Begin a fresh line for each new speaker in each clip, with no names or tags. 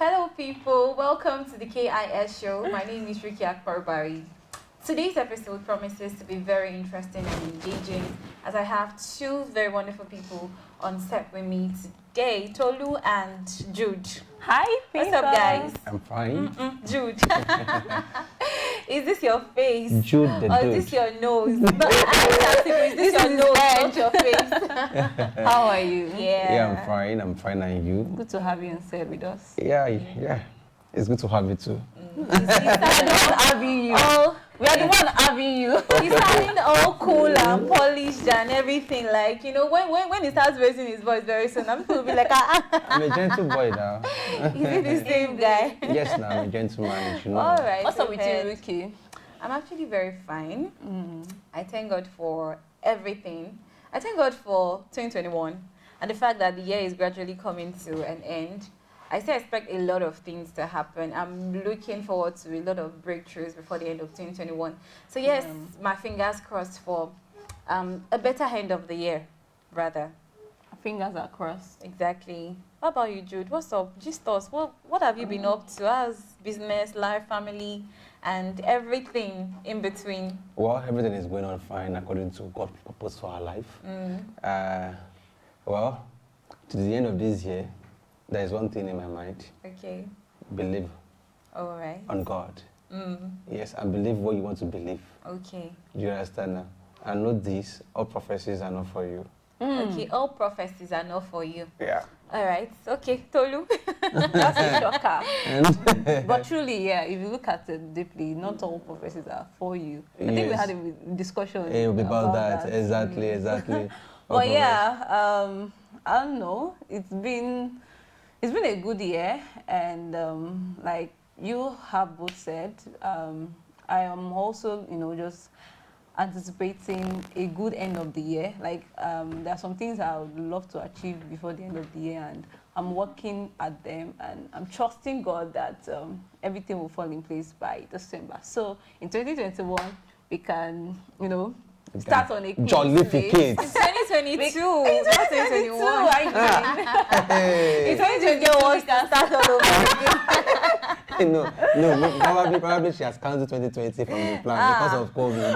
Hello, people. Welcome to the KIS show. My name is Ricky Akbarbari. Today's episode promises to be very interesting and engaging as I have two very wonderful people on set with me today, Tolu and Jude.
Hi,
people. What's up, guys?
I'm fine.
Jude. Is this your face?
Jude the
or
dude.
is this your nose? Is this your nose, not your face?
How are you?
Yeah, I'm fine. I'm fine, and you?
Good to have you on set with us.
Yeah. It's good to have you too.
Having you.
Oh,
We are the one having you.
he's sounding all cool and polished and everything. Like, you know, when he starts raising his voice very soon, I'm going to be like,
I'm a gentle boy now.
Is it the same guy?
Yes, now I'm a gentleman, you know.
All right.
What's up with you,
perfect.
Ricky?
I'm actually very fine. I thank God for everything. I thank God for 2021 and the fact that the year is gradually coming to an end. I still expect a lot of things to happen. I'm looking forward to a lot of breakthroughs before the end of 2021. So yes, my fingers crossed for a better end of the year, rather.
Fingers are crossed.
Exactly. What about you, Jude? What's up? Just us. What have you been up to? How's business, life, family, and everything in between?
Well, everything is going on fine according to God's purpose for our life. Well, to the end of this year, there is one thing in my mind.
Okay.
Believe
All right.
on God. Yes, and believe what you want to believe.
Okay.
Do you understand now? And know this, all prophecies are not for you.
Okay, all prophecies are not for you.
Yeah.
All right. Okay, Tolu.
That's a shocker.
And
But truly, yeah, if you look at it deeply, not all prophecies are for you. I think we
Yes.
had a discussion
it will be about that. Exactly. All
But yeah, I don't know. It's been a good year, and like you have both said, I am also, just anticipating a good end of the year. Like there are some things I would love to achieve before the end of the year, and I'm working at them, and I'm trusting God that everything will fall in place by December. So in 2021, we can, start on a clean
Jolly
slate.
It's
2022.
It's
Not
2022,
2021.
I
It's 2022. We can start all over.
No, probably she has cancelled 2020 from the plan because of COVID.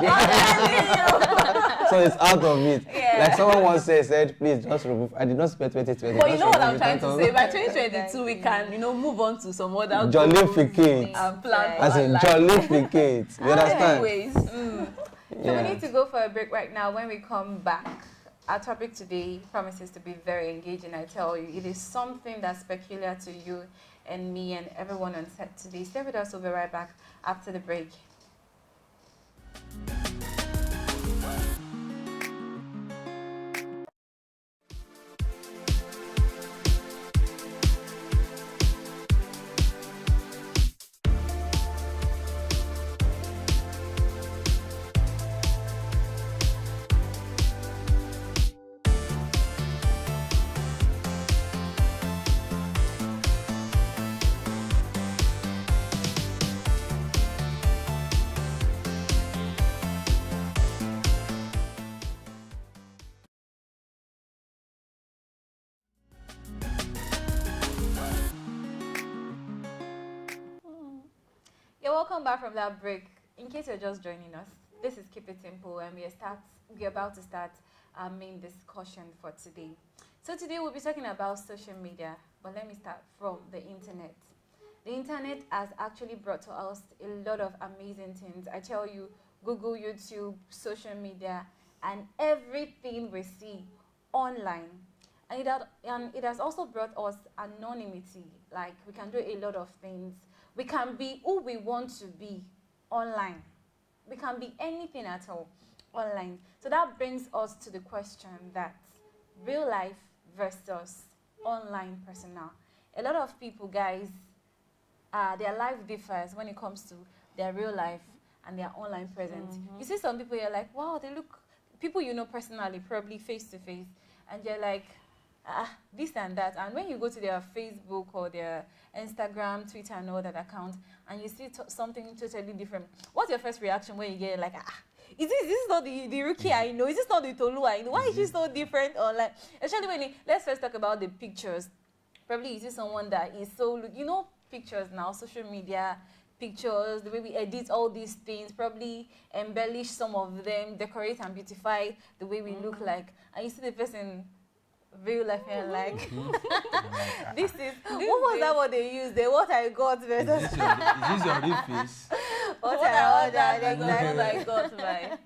So it's out of it.
Yeah.
Like someone once said, please just remove. I did not spend 2020.
But you
just
know what
remove
I'm
it
trying to
out
say?
of-
By 2022, we can, move on to some other goals
Jollificate.
and plan for
As
our
in
life.
jollificate. You understand?
Anyways,
So we need to go for a break right now. When we come back, our topic today promises to be very engaging. I tell you, it is something that's peculiar to you and me and everyone on set today. Stay with us. We'll be right back after the break. Yeah, welcome back from that break. In case you're just joining us, this is Keep It Simple, and we're about to start our main discussion for today. So today we'll be talking about social media, but let me start from the internet. The internet has actually brought to us a lot of amazing things. I tell you, Google, YouTube, social media, and everything we see online. And it has also brought us anonymity. Like, we can do a lot of things. We can be who we want to be online. We can be anything at all online. So that brings us to the question that real life versus online persona. A lot of people, guys, their life differs when it comes to their real life and their online presence. You see some people, you're like, wow, they look, people you know personally, probably face to face, and you're like, this and that. And when you go to their Facebook or their Instagram, Twitter, and all that account, and you see something totally different, what's your first reaction when you get like, is this not the rookie I know? Is this not the Tolu I know? Why is she so different? Or like, especially when let's first talk about the pictures. Probably you see someone that is so, pictures now, social media, pictures, the way we edit all these things, probably embellish some of them, decorate and beautify the way we look like. And you see the person real life and like, this is, what was that what they used? The what I got versus
Is this your real face?
what I ordered.
What I got, right?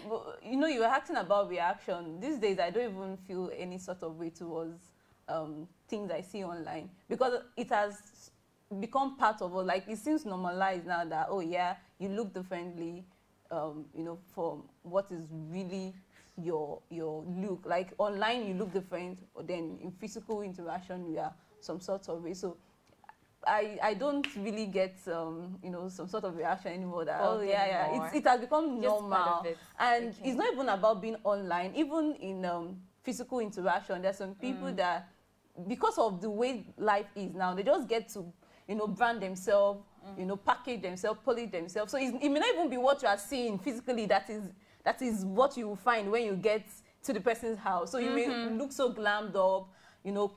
But, you were asking about reaction. These days, I don't even feel any sort of way towards things I see online because it has become part of us. Like, it seems normalized now that, oh yeah, you look differently, for what is really your look. Like, online you look different, but then in physical interaction you are some sort of way. So I don't really get some sort of reaction anymore that it has become normal. And it's not even about being online. Even in physical interaction, there's some people that, because of the way life is now, they just get to brand themselves, package themselves, polish themselves. So it may not even be what you are seeing physically that is what you will find when you get to the person's house. So you may look so glammed up,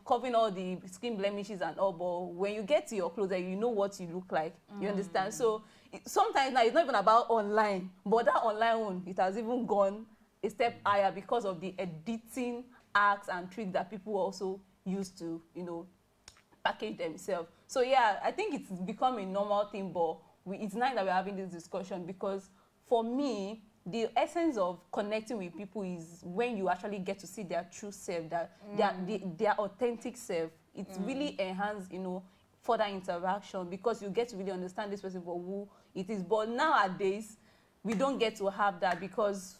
covering all the skin blemishes and all, but when you get to your clothes, you know what you look like. You understand? So sometimes now it's not even about online, but that online one, it has even gone a step higher because of the editing acts and tricks that people also use to, package themselves. So yeah, I think it's become a normal thing, but it's nice that we're having this discussion because for me, the essence of connecting with people is when you actually get to see their true self, their authentic self. It's really enhanced, further interaction because you get to really understand this person for who it is. But nowadays, we don't get to have that because,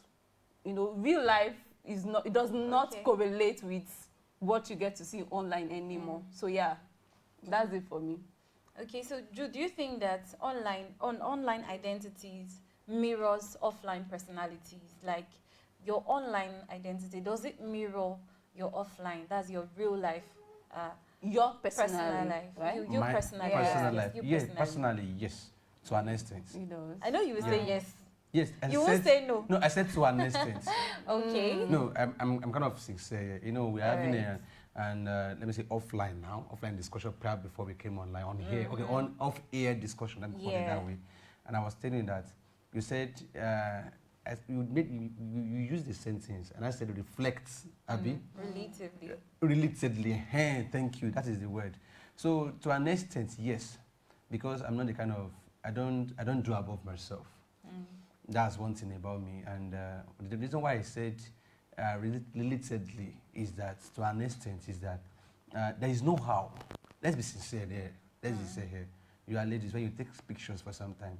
real life it does not correlate with what you get to see online anymore. So yeah, that's it for me.
Okay, so Jude, do you think that online identities mirrors offline personalities? Like, your online identity, does it mirror your offline? That's your real life,
your
personal life,
right?
Your
My
personal
personal
life.
life. Yes, personally, yes, to an extent.
I know you will say yes.
Yes,
You won't say no.
No, I said to an extent.
Okay.
No, I'm kind of sincere. We're having let me say offline discussion prior before we came online on here. Okay, on off-air discussion. Let me put it that way. And I was telling that you said you used the sentence, and I said reflects, Abby. Relatedly. Thank you. That is the word. So to an extent, yes, because I'm not the kind of I don't do above myself. That's one thing about me, and the reason why I said relatedly is that to an extent is that there is no how. Let's be sincere there. Let's be sincere here. You are ladies, when you take pictures for some time,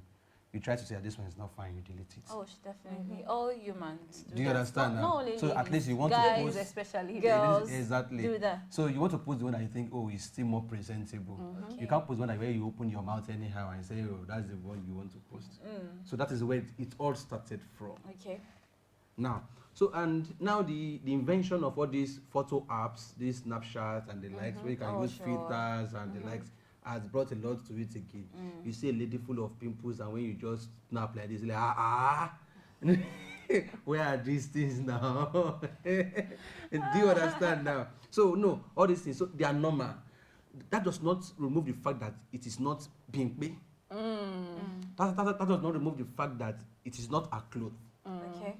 you try to say this one is not fine, you delete it.
Oh, definitely. All humans
do you understand now?
Not only
so
ladies,
at least you want
guys,
to post,
especially
girls,
exactly.
do that.
So you want to post the one that you think, oh, is still more presentable. You can't post one that where you open your mouth anyhow and say, oh, that's the one you want to post. So that is where it all started from.
Okay.
Now, now the invention of all these photo apps, these Snapchats and the likes, where you can use filters and the likes, has brought a lot to it again. You see a lady full of pimples, and when you just snap like this, like where are these things now? Do you understand now? So no, all these things, so they are normal. That does not remove the fact that it is not being paid. That does not remove the fact that it is not a cloth.
Okay.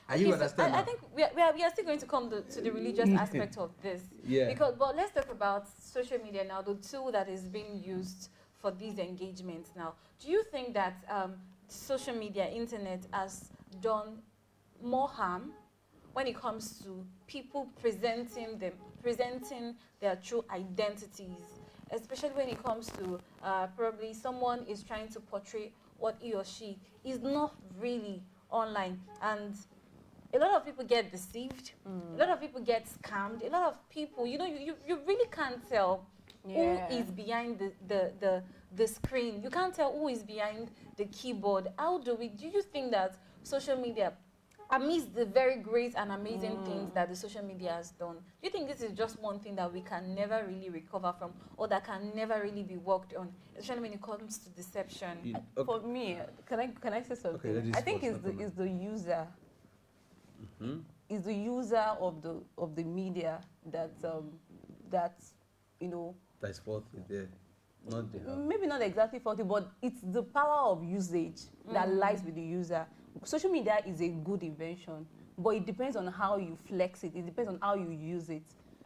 Are you understand?
I think we are still going to come to the religious aspect of this.
Yeah.
But let's talk about social media now, the tool that is being used for these engagements now. Do you think that social media, internet, has done more harm when it comes to people presenting their true identities, especially when it comes to probably someone is trying to portray what he or she is not really online, and a lot of people get deceived, a lot of people get scammed, a lot of people, you really can't tell who is behind the screen. You can't tell who is behind the keyboard. Do you think that social media, amidst the very great and amazing things that the social media has done, do you think this is just one thing that we can never really recover from, or that can never really be worked on, especially when it comes to deception?
For me, can I say something?
Okay,
I think it's the user. Is the user of the media that
That is faulty there. Not the app.
maybe not exactly faulty, but it's the power of usage that lies with the user. Social media is a good invention, but it depends on how you flex it. It depends on how you use it.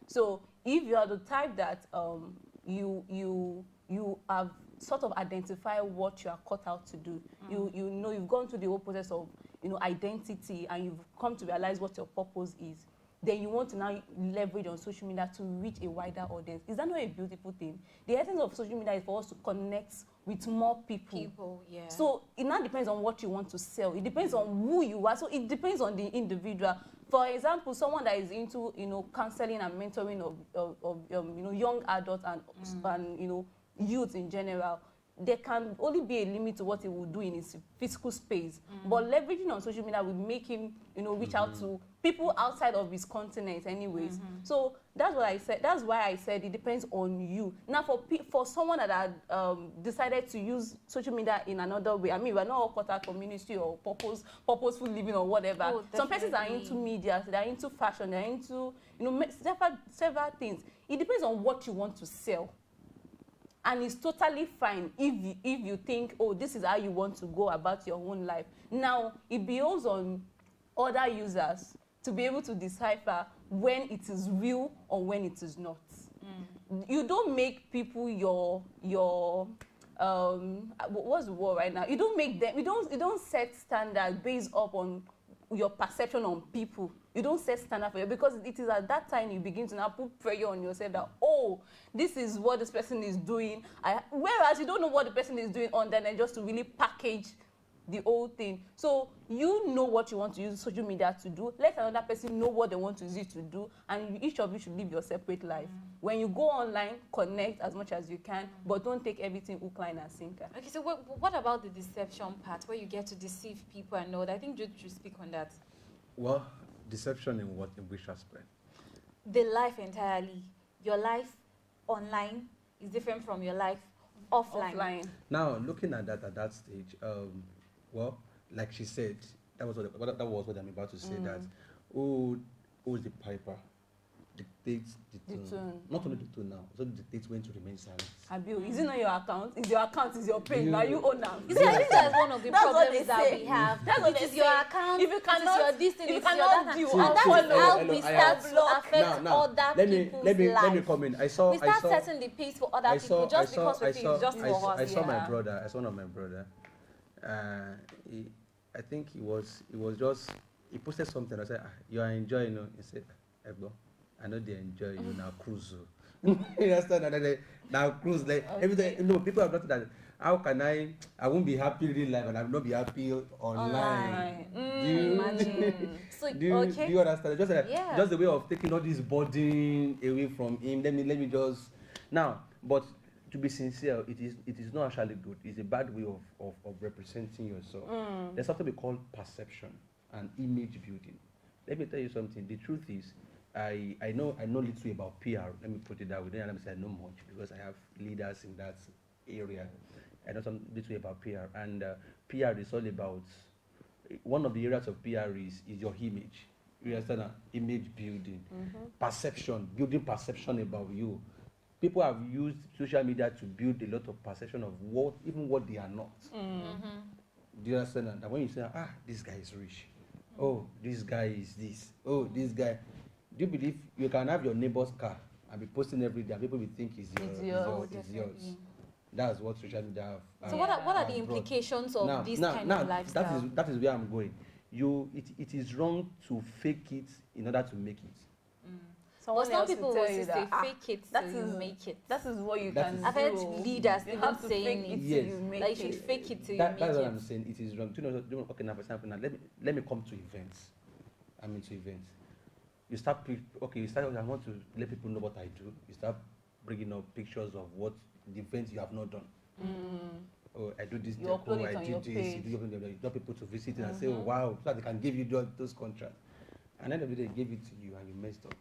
So if you are the type that you have sort of identify what you are cut out to do, you've gone through the whole process of identity, and you've come to realize what your purpose is, then you want to now leverage on social media to reach a wider audience. Is that not a beautiful thing? The essence of social media is for us to connect with more people.
Yeah.
So it now depends on what you want to sell. It depends on who you are. So it depends on the individual. For example, someone that is into counseling and mentoring of young adults and youth in general, there can only be a limit to what he will do in his physical space. But leveraging on social media will make him, reach out to people outside of his continent anyways. So that's what I said. That's why I said it depends on you. Now, for someone that had decided to use social media in another way, I mean, we're not all cut out for ministry or purposeful living or whatever.
Oh,
some persons are into media, they're into fashion, they're into, several things. It depends on what you want to sell. And it's totally fine if you think, oh, this is how you want to go about your own life. Now, it behoves on other users to be able to decipher when it is real or when it is not. You don't make people your what's the word right now? You don't make them. You don't set standards based upon your perception on people. You don't set standard for you, because it is at that time you begin to now put pressure on yourself that, oh, this is what this person is doing. Whereas you don't know what the person is doing on, then just to really package the whole thing. So you know what you want to use social media to do. Let another person know what they want to use it to do, and each of you should live your separate life. When you go online, connect as much as you can, but don't take everything hook, line, and sinker.
Okay, so what about the deception part, where you get to deceive people and all that? I think Jude should speak on that.
Well, deception in which aspect?
The life entirely. Your life online is different from your life offline.
Now, looking at that stage, well, like she said, that was what I'm about to say. That who's the piper dictates the tone. Not only the tone now, also dictates when to remain silent.
Abiu, is it not your account? Is your account is your page? Now you own them.
You see, I think that's one of the problems that we have.
That's what
it is your account.
If you cannot,
your this thing,
if you
it's your
cannot
that.
do,
And that is how we start to affect
now,
other people's lives.
Let me come in. We start
setting the pace for other people just because we think it's just for us.
I
saw my brother. I saw one of my brother. I think he posted something. I said, you are enjoying it. He said, Ebo, I know they enjoy you now, cruise. You understand? Now cruise, like everything. People have noticed that. How can I won't be happy in real life and I will not be happy online. Do you understand? Just the way of taking all this burden away from him. Let me just now. But to be sincere, it is not actually good. It's a bad way of representing yourself. There's something we call perception and image building. Let me tell you something. The truth is, I know little about PR. Let me put it that way. Then let me say I know much because I have leaders in that area. I know some little about PR, and PR is all about. One of the areas of PR is your image. You understand that? Image building, perception, building perception about you. People have used social media to build a lot of perception of what they are not. Do you understand that? When you say, this guy is rich, oh, this guy is this, oh, this guy. Do you believe you can have your neighbor's car and be posting every day and people will think it's yours? That's what social media have.
So what are the implications of this kind of lifestyle?
That is where I'm going. It is wrong to fake it in order to make it.
But some people will say fake it till you make it.
That is what you can do.
I've heard leaders even saying it.
Yes. Like
you should fake it till you make it.
That's what I'm saying. It is wrong. Okay, now for example, let me come to events. I'm into events. You start, I want to let people know what I do. You start bringing up pictures of what the events you have not done. Oh, I do this, I do this. You want people to visit it and say, oh, wow, so that they can give you those contracts. And then they gave it to you and you messed up.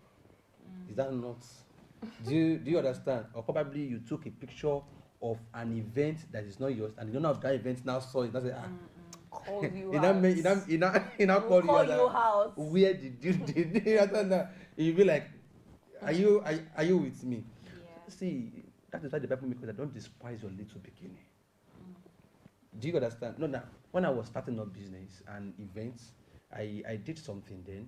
Is that not? Do you understand? Or probably you took a picture of an event that is not yours, and you don't know if that event now saw it. That's
call you
out. Call you out. Where did you understand that? You'll be like, are you with me?
Yeah.
See, that is why the Bible makes that don't despise your little beginning. Do you understand? No, now, when I was starting up business and events, I did something then.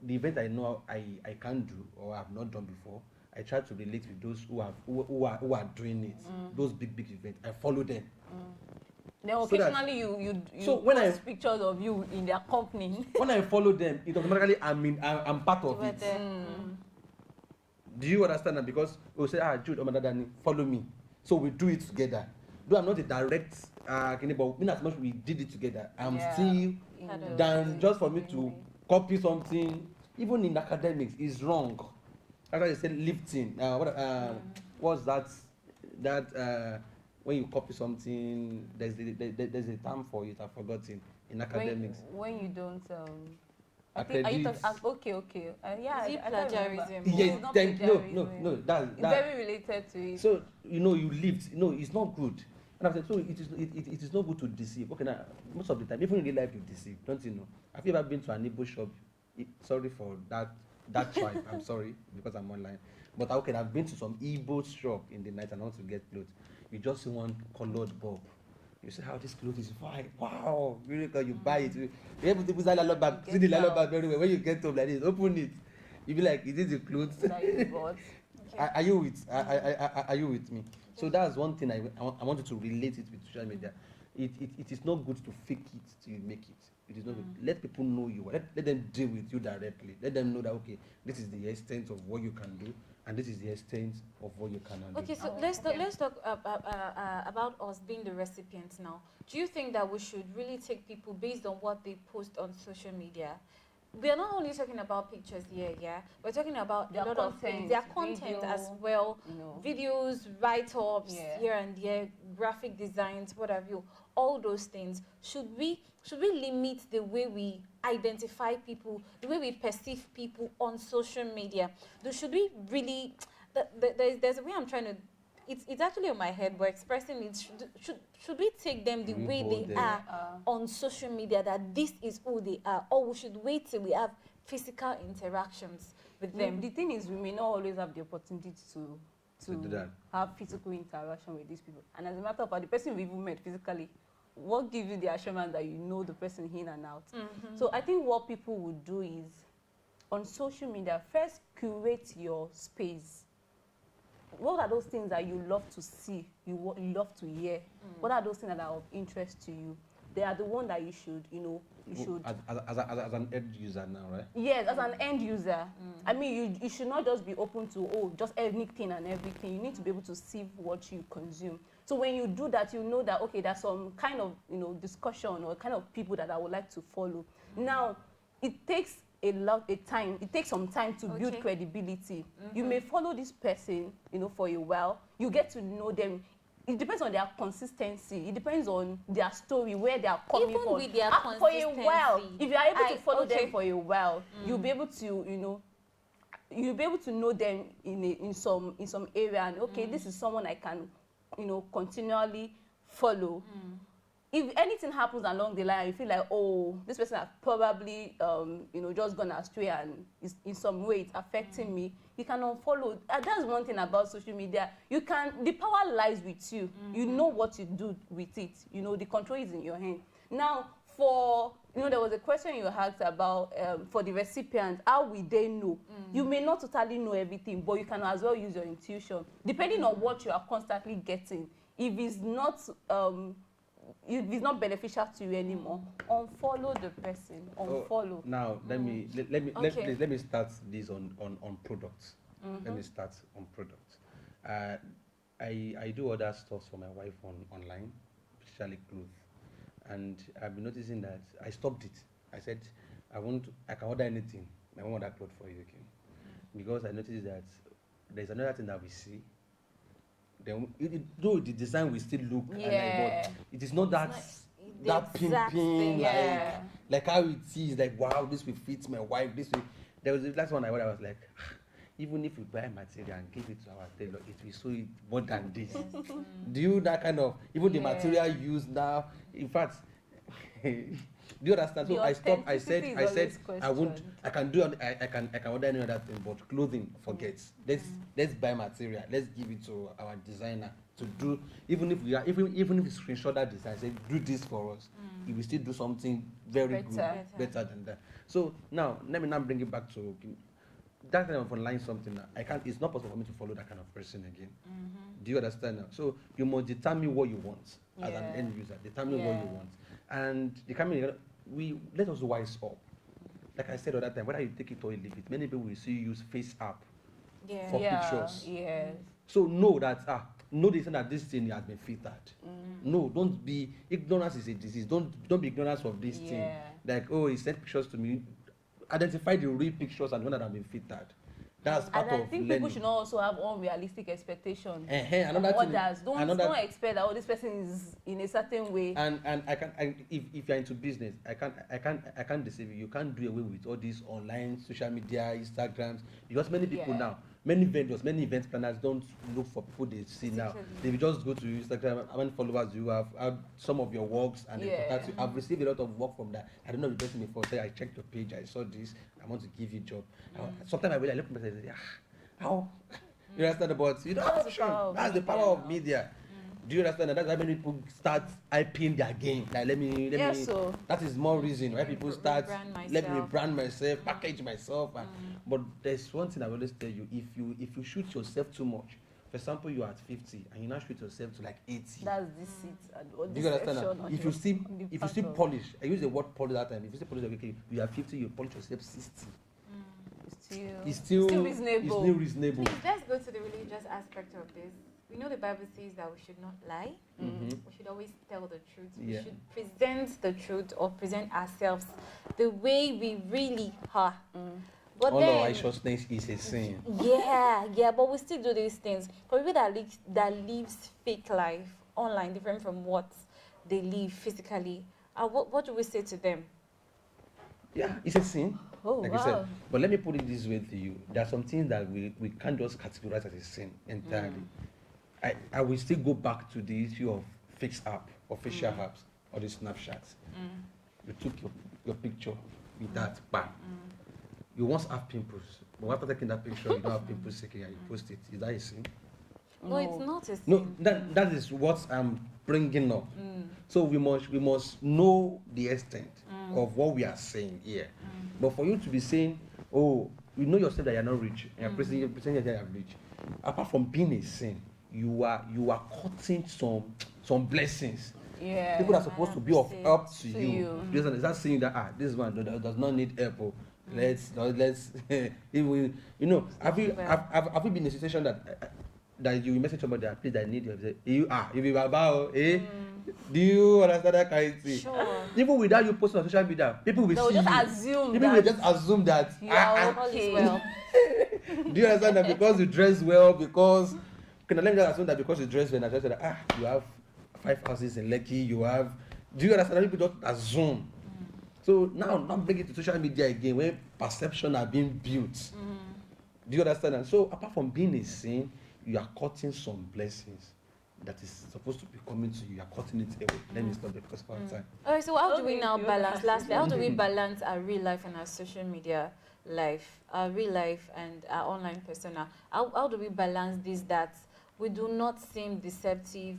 The event I know I can't do or have not done before, I try to relate with those who are doing it. Those big events. I follow them.
Then
So
occasionally you
so when
post pictures of you in their company.
when I follow them, it automatically I'm part of it. Do you understand that? Because we'll say, Jude, Omadadani, follow me. So we do it together. Though I'm not a direct but in as much we did it together, I'm still than just for me to copy something, even in academics, is wrong. That's why they say lifting. What's that? When you copy something, there's a term for it. I've forgotten in academics.
When you don't. I
Accredit.
think, are you talking, okay. Yeah,
Is it
I can't remember.
plagiarism?
Yes,
It's not
no,
plagiarism.
that's
It's very related to it.
So you lift. It's not good. And I'm saying, so it is not good to deceive. Okay, now most of the time, even in real life, you deceive, don't you know? Have you ever been to an Igbo shop? Sorry for that tribe. I'm sorry because I'm online. But okay, I've been to some Igbo shop in the night and I want to get clothes. You just see one colored bulb. You say, how this clothes is fine. Wow, really good. You buy it. You're able to put that nylon bag. See the nylon bag very well. When you get home like this, open it. You be like, is this the clothes?
That you bought.
Okay.
Are you with me? So that's one thing I wanted to relate it with social media. It is not good to fake it till you make it. It is not good. Let people know you. Let them deal with you directly. Let them know that, okay, this is the extent of what you can do, and this is the extent of what you cannot do.
Okay, so let's talk about us being the recipients now. Do you think that we should really take people based on what they post on social media? We are not only talking about pictures here, yeah. We're talking about
Their
a lot of things.
content,
Their content
video,
as well, videos, write-ups here and there, graphic designs, what have you. All those things. Should we limit the way we identify people, the way we perceive people on social media? Should we really? There's a way I'm trying to. It's actually on my head, but expressing it. Should we take them the way they are on social media? That this is who they are, or we should wait till we have physical interactions with them?
The thing is, we may not always have the opportunity to
do that.
have physical interaction with these people. And as a matter of fact, the person we even met physically, what gives you the assurance that you know the person in and out? So I think what people would do is, on social media, first curate your space. What are those things that you love to see, you love to hear? What are those things that are of interest to you? They are the one that you should,
as an end user now, right?
Yes, as an end user. I mean, you should not just be open to, just anything and everything. You need to be able to see what you consume. So when you do that, you know that, okay, there's some kind of, discussion or kind of people that I would like to follow. Now, it takes it takes some time to build credibility. You may follow this person, for a while. You get to know them. It depends on their consistency. It depends on their story, where they are coming from.
Even with their consistency.
For a while, if you are able to follow them for a while, you'll be able to, you'll be able to know them in some area. And okay, this is someone I can, continually follow. If anything happens along the line, you feel like, oh, this person has probably, just gone astray and is, in some way it's affecting me, you can unfollow. That's one thing about social media. The power lies with you. You know what you do with it. The control is in your hand. Now, there was a question you asked about for the recipient, how will they know? You may not totally know everything, but you can as well use your intuition. Depending on what you are constantly getting, if it's not beneficial to you anymore, unfollow the person. Unfollow.
Now let me start this on products. Let me start on products. I do other stuff for my wife online, especially clothes, and I've been noticing that I stopped it. I said I can order anything. I want that clothes for you, okay? Because I noticed that there's another thing that we see. Then though the design will still look alike, but it is not that pimping like how it is, like, wow, this will fit my wife, this will. There was the last one I was like, even if we buy material and give it to our tailor, it will sew it more than this. Do you that kind of, even the material used now, in fact, Do you understand? So
The
I stopped. I said,
authenticity is
I said,
always
I won't.
questioned.
I can do. I can order any other thing, but clothing, forget. Let's buy material. Let's give it to our designer to do. Even if we are, even if we screenshot that design, say do this for us, he will still do something very better than that. So now let me now bring it back to that kind of online something. Now, I can't. It's not possible for me to follow that kind of person again. Do you understand now? So you must determine what you want as an end user. Determine what you want, and we let us wise up. Like I said the other time, whether you take it or you leave it, many people will see you use face app for pictures.
Yes.
So know that this thing has been filtered. No, don't be ignorance is a disease. Don't be ignorant of this thing. Like, oh, he sent pictures to me. Identify the real pictures and the one that have been filtered. That's part
And I
of
think
learning.
people should not also have unrealistic expectations.
Another
from
thing,
others. Don't expect that this person is in a certain way.
And if you're into business, I can't deceive you. You can't do away with all these online social media, Instagrams, because many people now, many vendors, many event planners don't look for people they see now. They will just go to Instagram. How many followers do you have? Some of your works, and they contact you. I've received a lot of work from that. I don't know the person before. Say I checked your page, I saw this. I want to give you a job. Sometimes I really look at myself and say, how? You understand about? You know, that's the power of media. Do you understand that? That's why many people start hyping their game. Like let me.
So
that is more reason why people start. Let me brand myself, package myself. But there's one thing I will always tell you: if you shoot yourself too much, for example, you are at 50 and you now shoot yourself to like 80.
That's deceit.
Do you understand that? If you see polish, I use the word polish that time. If you see polish, okay, you are 50, you polish yourself 60. It's still reasonable. It's still reasonable.
Please, let's go to the religious aspect of this. We know the Bible says that we should not lie. We should always tell the truth. We should present the truth or present ourselves the way we really are. But
all
then,
righteousness is a sin.
But we still do these things. For people that lives fake life online, different from what they live physically, what do we say to them?
Yeah, it's a sin.
Oh,
like I said. But let me put it this way to you. There are some things that we can't just categorize as a sin entirely. I will still go back to the issue of fixed app or facial apps or the Snapchats. You took your picture with that, bam. You once have pimples, but after taking that picture, you don't have pimples again and you post it. Is that a sin?
No, it's not a sin.
No, that is what I'm bringing up. So we must know the extent of what we are saying here. But for you to be saying, oh, you know yourself that you're not rich, and you're pretending that you're rich, apart from being a sin, you are cutting some blessings. People are supposed to be of help to you. Is that saying that this one does not need help? Let's if we, have you been in a situation that you message somebody that please I need you if you about do you understand that kind of thing?
Sure.
Even without you posting on social media, people will see you. People will just assume that
you are okay.
Well.
Do you understand that because you dress well, because let me just assume that because you dress well, and I just say that you have 5 houses in Lekki, you have. Do you understand? People just assume. So now bring it to social media again, where perception are being built. Do you understand? And so apart from being a sin, you are cutting some blessings that is supposed to be coming to you. You are cutting it away. Let me stop there because of our time.
All right. So how do we now balance? Lastly, how do we balance our real life and our social media life, our real life and our online persona? How do we balance this that we do not seem deceptive,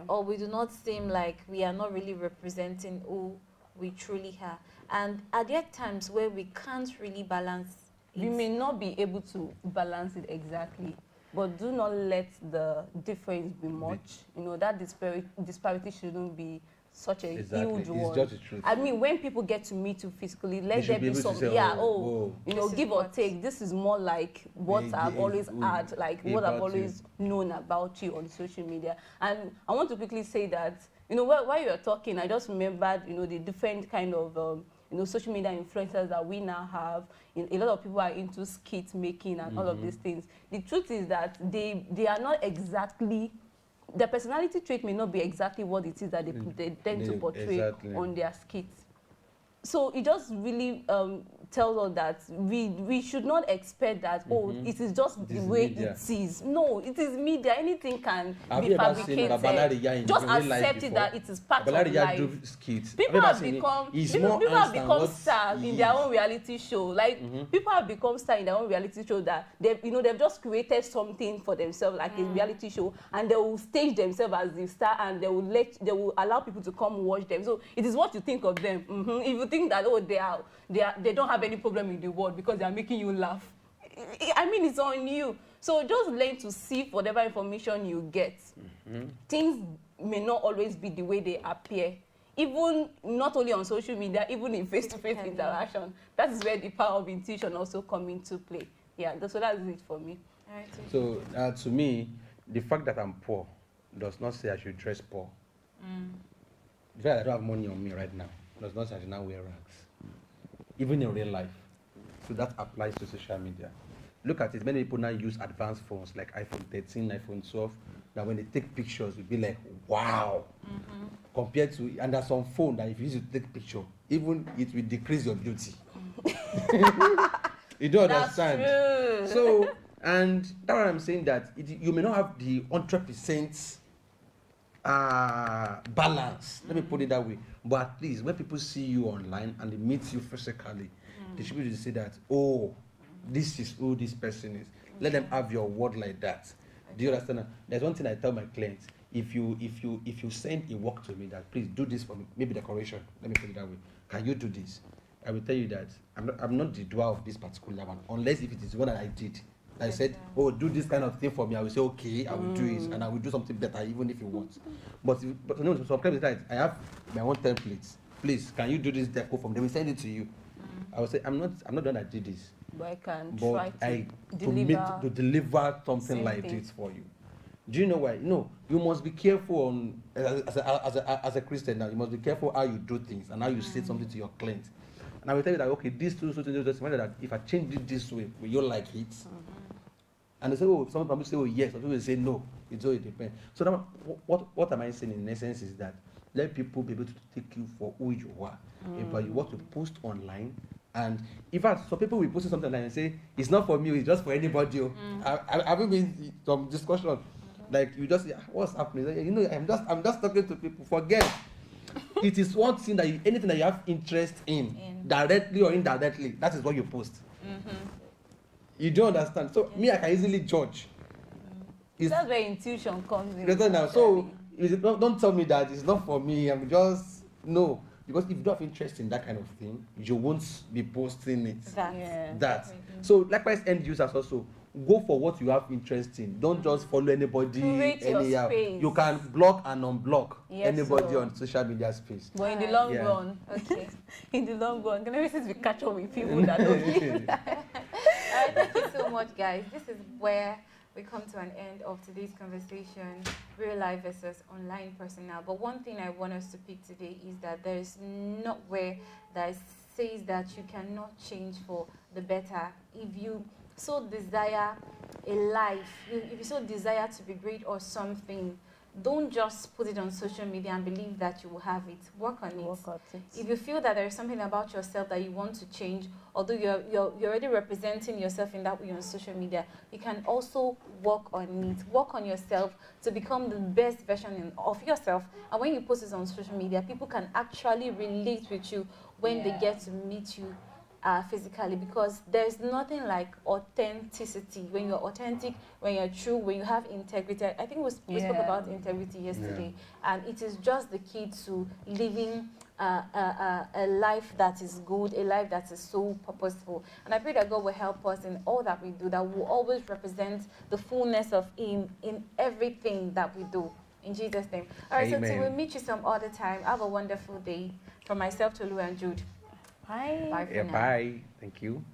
or we do not seem like we are not really representing who we truly are? And are there times where we can't really balance it?
We may not be able to balance it exactly, but do not let the difference be much. That disparity shouldn't be such a huge one.
It's just the truth.
I mean, when people get to meet you physically, let there be some, give or take. This is more like what I've always had, like what I've always known about you on social media. And I want to quickly say that, while you were talking, I just remembered, the different kind of, social media influencers that we now have. A lot of people are into skit making and all of these things. The truth is that they are not exactly, their personality trait may not be exactly what it is that they tend to portray on their skits. So it just really tells us that we should not expect that, oh, it is just the
is
way
media.
it is. No, it is media. Anything can
Have
be
you ever seen
fabricated.
Babalariya in
Just
real life
accept it
before?
that it is part of
Babalariya
life.
do skits.
People
you ever
have
seen it?
become
He's
people,
more
people have
ants than
become
what
stars
he
in their
is.
own reality show. Like people have become stars in their own reality show that they've just created something for themselves, like a reality show, and they will stage themselves as the star, and they will allow people to come watch them. So it is what you think of them. If you think that, oh, they don't have any problem in the world because they are making you laugh, I mean, it's on you. So just learn to sift whatever information you get. Things may not always be the way they appear. Even not only on social media, even in face-to-face interaction. That is where the power of intuition also come into play. Yeah, so that's it for me.
All right,
So to me, the fact that I'm poor does not say I should dress poor. The fact that I don't have money on me right now does not say I should now wear rags, even in real life. So that applies to social media. Look at it, many people now use advanced phones like iPhone 13, iPhone 12, that when they take pictures, you'll be like, wow. Compared to, and there's some phone that if you use to take picture, even it will decrease your beauty. You don't
That's
understand.
true.
So, and that's why I'm saying that you may not have the 100% balance. Let me put it that way. But at least when people see you online and they meet you physically, they should be able to say that, oh, this is who this person is. Let them have your word like that. Do you understand? There's one thing I tell my clients: if you send a work to me that please do this for me, maybe decoration. Let me put it that way. Can you do this? I will tell you that I'm not the doer of this particular one, unless if it is the one that I did. I said, oh, do this kind of thing for me. I will say, okay, I will do it, and I will do something better, even if you want. But no, sometimes I have my own templates. Please, can you do this deco for me? They will send it to you. I will say, I'm not the one that did this.
But I can
But
try
to deliver something
same
like
thing.
this for you. Do you know why? No, you must be careful on as a Christian now. You must be careful how you do things and how you say something to your clients. And I will tell you that, okay, these two that if I change it this way, will you like it? And they say, oh, some people say, oh, yes. Some people say, no. It all depends. So now, what am I saying in essence is that let people be able to take you for who you are. But what you post online. And in fact, some people will post something online and say, it's not for me, it's just for anybody. I've been in some discussion. Like, you just say, what's happening? You know, I'm just talking to people. Forget. It is one thing that anything that you have interest in, directly or indirectly, that is what you post. You don't understand. So me, I can easily judge.
That's where intuition comes in.
Now. So don't tell me that it's not for me. I'm just no. Because if you don't have interest in that kind of thing, you won't be posting it. That. So likewise, end users also go for what you have interest in. Don't just follow anybody anyhow. You can block and unblock anybody on social media space.
But in the long run, okay. In the long run, can we catch up with people that don't
Thank you so much, guys. This is where we come to an end of today's conversation, real life versus online personnel. But one thing I want us to pick today is that there is nowhere that says that you cannot change for the better. If you so desire a life, if you so desire to be great or something, don't just put it on social media and believe that you will have it. Work on it. If you feel that there is something about yourself that you want to change, although you're already representing yourself in that way on social media, you can also work on it. Work on yourself to become the best version of yourself. And when you post it on social media, people can actually relate with you when they get to meet you physically, because there's nothing like authenticity. When you're authentic, when you're true, when you have integrity. I think we spoke about integrity yesterday, and it is just the key to living a life that is good, a life that is so purposeful. And I pray that God will help us in all that we do, that we'll always represent the fullness of Him in everything that we do. In Jesus' name. All right,
Amen.
so till we meet you some other time, have a wonderful day. From myself, Tolu and Jude.
Bye.
Bye for now.
Bye. Thank you.